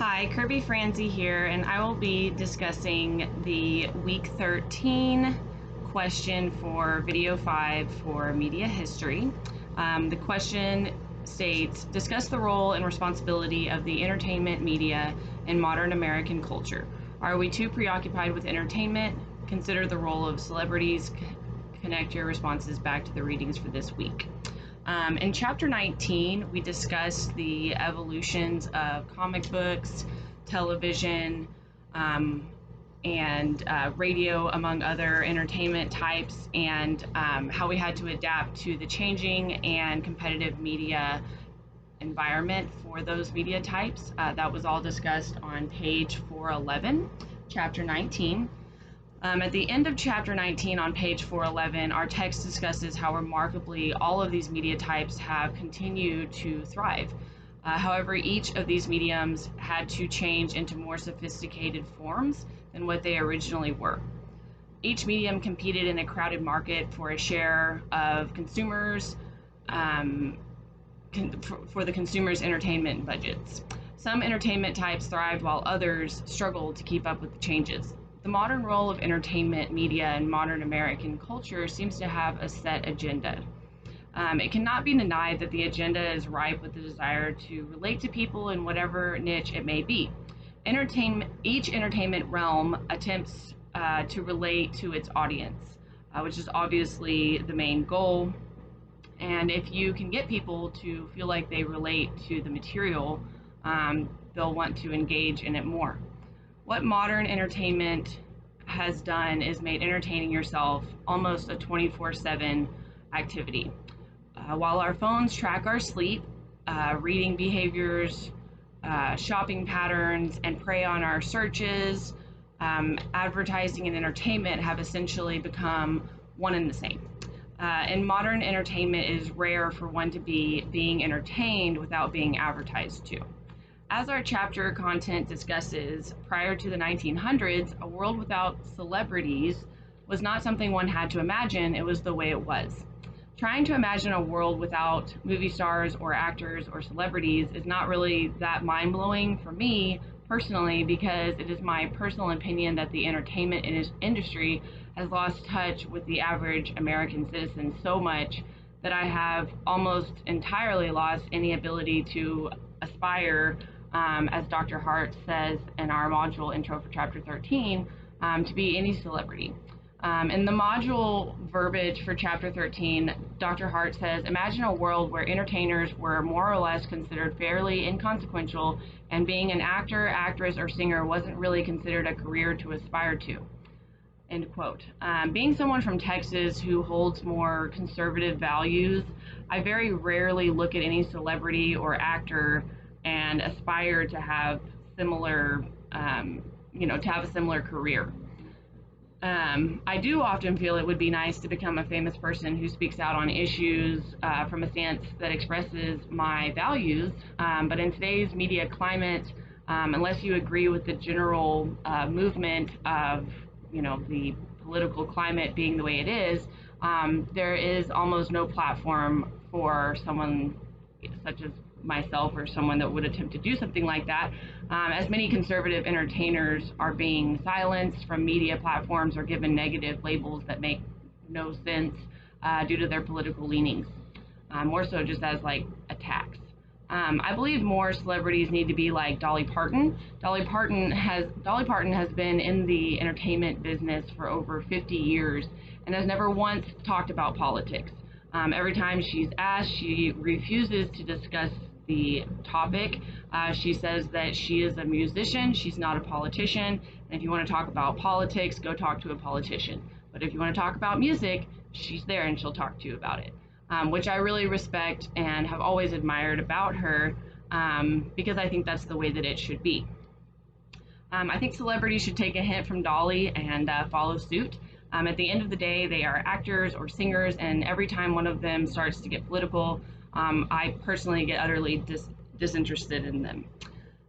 Hi, Kirby Franze here, and I will be discussing the Week 13 question for Video 5 for Media History. The question states, discuss the role and responsibility of the entertainment media in modern American culture. Are we too preoccupied with entertainment? Consider the role of celebrities. Connect your responses back to the readings for this week. In chapter 19, we discussed the evolutions of comic books, television, and radio, among other entertainment types, and how we had to adapt to the changing and competitive media environment for those media types. That was all discussed on page 411, chapter 19. At the end of chapter 19 on page 411, our text discusses how remarkably all of these media types have continued to thrive. However, each of these mediums had to change into more sophisticated forms than what they originally were. Each medium competed in a crowded market for a share of consumers, for the consumers' entertainment budgets. Some entertainment types thrived while others struggled to keep up with the changes. The modern role of entertainment media in modern American culture seems to have a set agenda. It cannot be denied that the agenda is ripe with the desire to relate to people in whatever niche it may be. Each entertainment realm attempts to relate to its audience, which is obviously the main goal. And if you can get people to feel like they relate to the material, they'll want to engage in it more. What modern entertainment has done is made entertaining yourself almost a 24/7 activity. While our phones track our sleep, reading behaviors, shopping patterns, and prey on our searches, advertising and entertainment have essentially become one and the same. And modern entertainment, it is rare for one to be being entertained without being advertised to. As our chapter content discusses, prior to the 1900s, a world without celebrities was not something one had to imagine, it was the way it was. Trying to imagine a world without movie stars or actors or celebrities is not really that mind-blowing for me personally, because it is my personal opinion that the entertainment industry has lost touch with the average American citizen so much that I have almost entirely lost any ability to aspire, as Dr. Hart says in our module intro for chapter 13, to be any celebrity. In the module verbiage for chapter 13, Dr. Hart says, imagine a world where entertainers were more or less considered fairly inconsequential, and being an actor, actress, or singer wasn't really considered a career to aspire to. End quote. Being someone from Texas who holds more conservative values, I very rarely look at any celebrity or actor and aspire to have similar, to have a similar career. I do often feel it would be nice to become a famous person who speaks out on issues from a stance that expresses my values, but in today's media climate, unless you agree with the general movement of, the political climate being the way it is, there is almost no platform for someone such as myself or someone that would attempt to do something like that, as many conservative entertainers are being silenced from media platforms or given negative labels that make no sense due to their political leanings, more so just as like attacks. I believe more celebrities need to be like Dolly Parton. Dolly Parton has been in the entertainment business for over 50 years and has never once talked about politics. Every time she's asked, she refuses to discuss the topic. She says that she is a musician, she's not a politician, and if you want to talk about politics, go talk to a politician. But if you want to talk about music, she's there and she'll talk to you about it, which I really respect and have always admired about her, because I think that's the way that it should be. I think celebrities should take a hint from Dolly and follow suit. At the end of the day, they are actors or singers, and every time one of them starts to get political, I personally get utterly disinterested in them.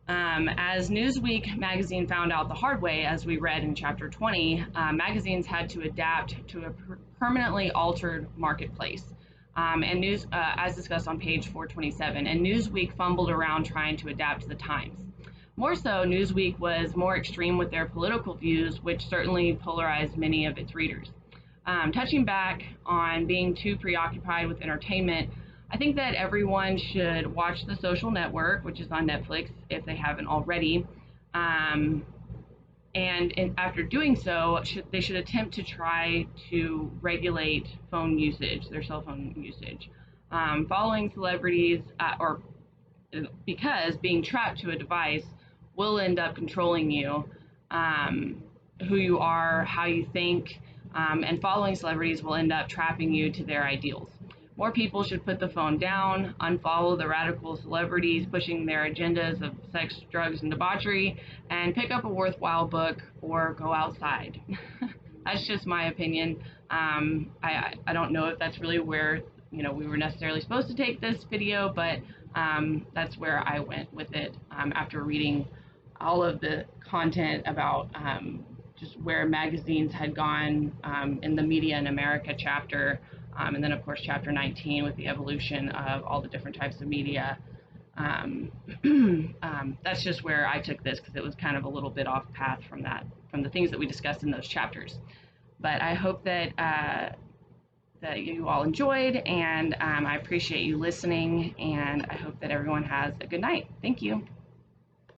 As Newsweek magazine found out the hard way, as we read in chapter 20, magazines had to adapt to a permanently altered marketplace. As discussed on page 427, and Newsweek fumbled around trying to adapt to the times. More so, Newsweek was more extreme with their political views, which certainly polarized many of its readers. Touching back on being too preoccupied with entertainment, I think that everyone should watch The Social Network, which is on Netflix if they haven't already. Um, after doing so, they should attempt to try to regulate phone usage, their cell phone usage. Following celebrities, or because being trapped to a device will end up controlling you, um, who you are, how you think, and following celebrities will end up trapping you to their ideals. More people should put the phone down, unfollow the radical celebrities pushing their agendas of sex, drugs, and debauchery, and pick up a worthwhile book or go outside. That's just my opinion. I don't know if that's really where we were necessarily supposed to take this video, but that's where I went with it after reading all of the content about just where magazines had gone in the Media in America chapter, and then of course chapter 19 with the evolution of all the different types of media. Um, that's just where I took this because it was kind of a little bit off path from the things that we discussed in those chapters. But I hope that you all enjoyed, and I appreciate you listening, and I hope that everyone has a good night. Thank you.